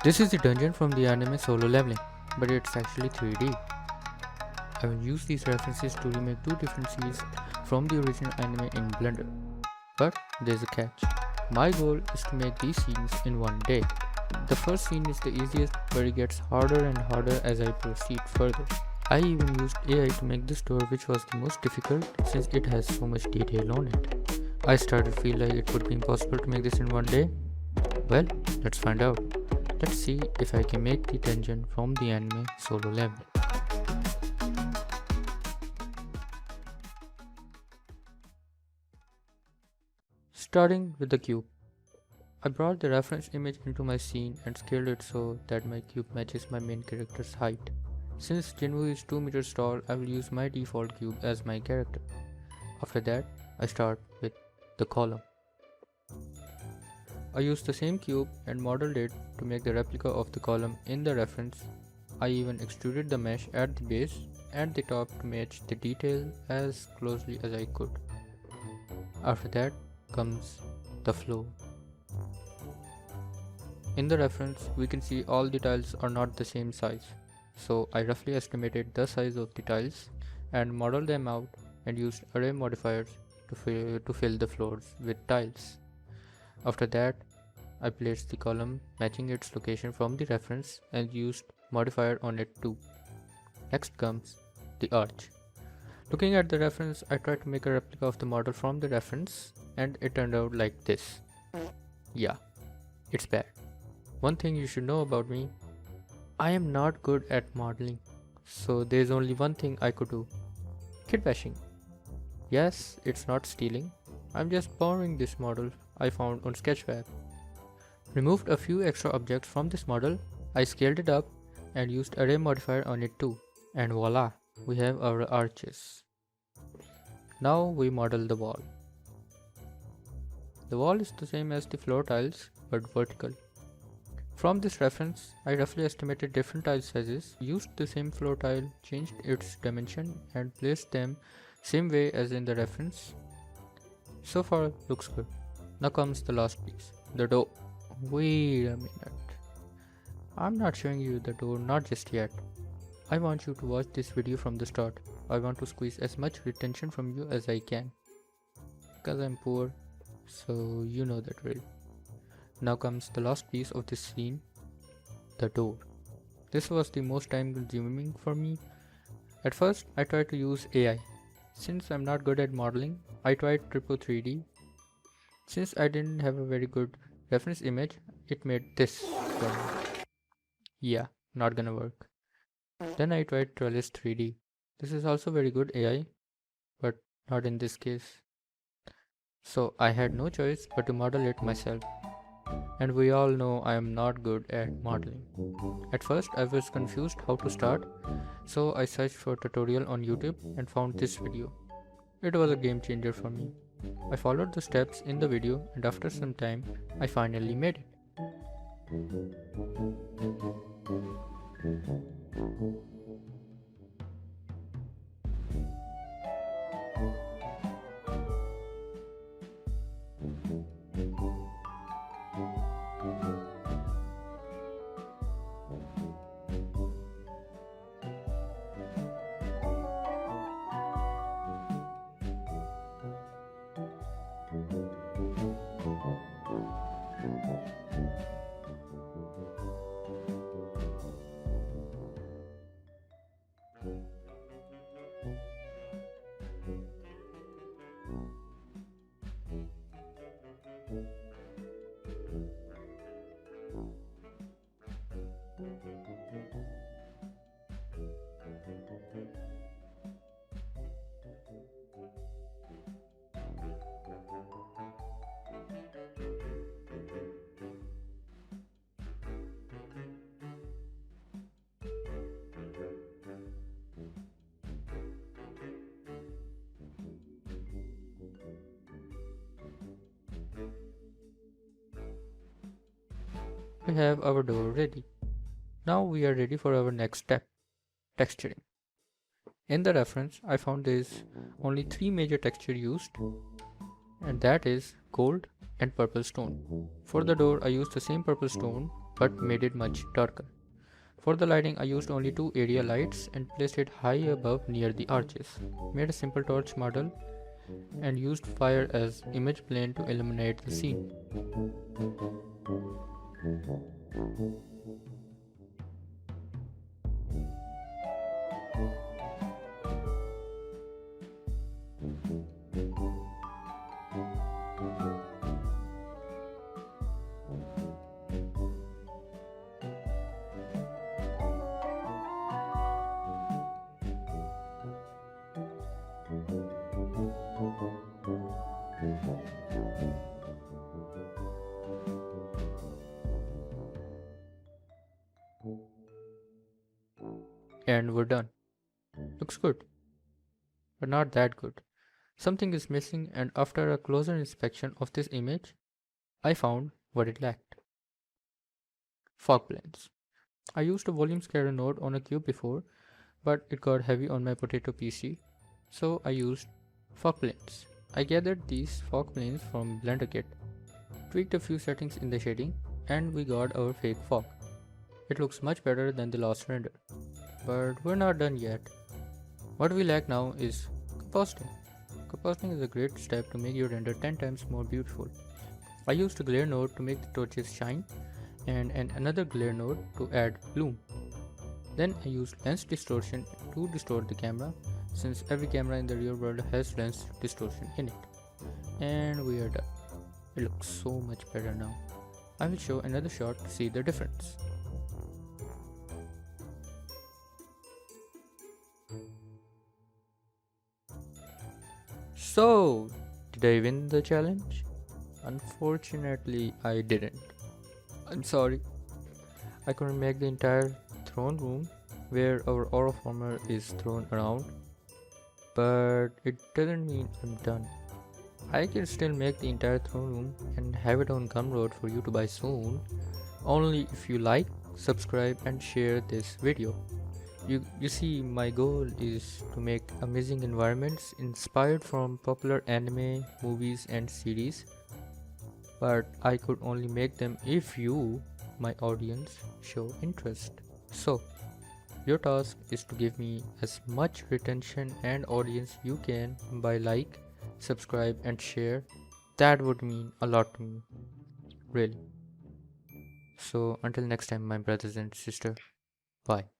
This is the dungeon from the anime Solo Leveling, but it's actually 3D. I will use these references to remake two different scenes from the original anime in Blender. But there's a catch. My goal is to make these scenes in one day. The first scene is the easiest, but it gets harder and harder as I proceed further. I even used AI to make this door, which was the most difficult since it has so much detail on it. I started to feel like it would be impossible to make this in one day. Well, let's find out. Let's see if I can make the dungeon from the anime Solo Leveling. Starting with the cube. I brought the reference image into my scene and scaled it so that my cube matches my main character's height. Since Jinwoo is 2 meters tall, I will use my default cube as my character. After that, I start with the column. I used the same cube and modeled it to make the replica of the column in the reference. I even extruded the mesh at the base and the top to match the detail as closely as I could. After that comes the floor. In the reference, we can see all the tiles are not the same size. So I roughly estimated the size of the tiles and modeled them out and used array modifiers to fill the floors with tiles. After that, I placed the column matching its location from the reference and used modifier on it too. Next comes the arch. Looking at the reference, I tried to make a replica of the model from the reference and it turned out like this. Yeah, it's bad. One thing you should know about me, I am not good at modeling, so there's only one thing I could do. Kit bashing. Yes, it's not stealing. I'm just borrowing this model I found on Sketchfab. Removed a few extra objects from this model, I scaled it up and used array modifier on it too. And voila, we have our arches. Now we model the wall. The wall is the same as the floor tiles but vertical. From this reference, I roughly estimated different tile sizes, used the same floor tile, changed its dimension and placed them same way as in the reference. So far looks good. Now comes the last piece, the door. Wait a minute. I'm not showing you the door, not just yet. I want you to watch this video from the start. I want to squeeze as much retention from you as I can. Because I'm poor, so you know the drill. Now comes the last piece of this scene, the door. This was the most time consuming for me. At first, I tried to use AI. Since I'm not good at modeling, I tried Triple 3D. Since I didn't have a very good reference image, it made this for me. Yeah, not gonna work. Then I tried Trellis 3D. This is also very good AI, but not in this case. So I had no choice but to model it myself. And we all know I am not good at modeling. At first I was confused how to start, so I searched for a tutorial on YouTube and found this video. It was a game changer for me. I followed the steps in the video and after some time I finally made it. We have our door ready. Now we are ready for our next step, texturing. In the reference, I found there is only 3 major texture used, and that is gold and purple stone. For the door, I used the same purple stone but made it much darker. For the lighting, I used only two area lights and placed it high above near the arches. Made a simple torch model and used fire as image plane to illuminate the scene. And we're done. Looks good, but not that good. Something is missing, and after a closer inspection of this image, I found what it lacked: fog planes. I used a volume scatter node on a cube before, but it got heavy on my potato PC, so I used fog planes. I gathered these fog planes from Blender Kit, tweaked a few settings in the shading, and we got our fake fog. It looks much better than the last render. But we're not done yet. What we lack now is compositing. Compositing is a great step to make your render 10 times more beautiful. I used a glare node to make the torches shine and another glare node to add bloom. Then I used lens distortion to distort the camera, since every camera in the real world has lens distortion in it. And we are done. It looks so much better now. I will show another shot to see the difference. So, did I win the challenge? Unfortunately, I didn't. I'm sorry. I couldn't make the entire throne room where our aura former is thrown around, but it doesn't mean I'm done. I can still make the entire throne room and have it on Gumroad for you to buy soon, only if you like, subscribe and share this video. You see, my goal is to make amazing environments inspired from popular anime, movies and series, but I could only make them if you, my audience, show interest. So, your task is to give me as much retention and audience you can by like, subscribe and share. That would mean a lot to me, really. So, until next time, my brothers and sisters, bye.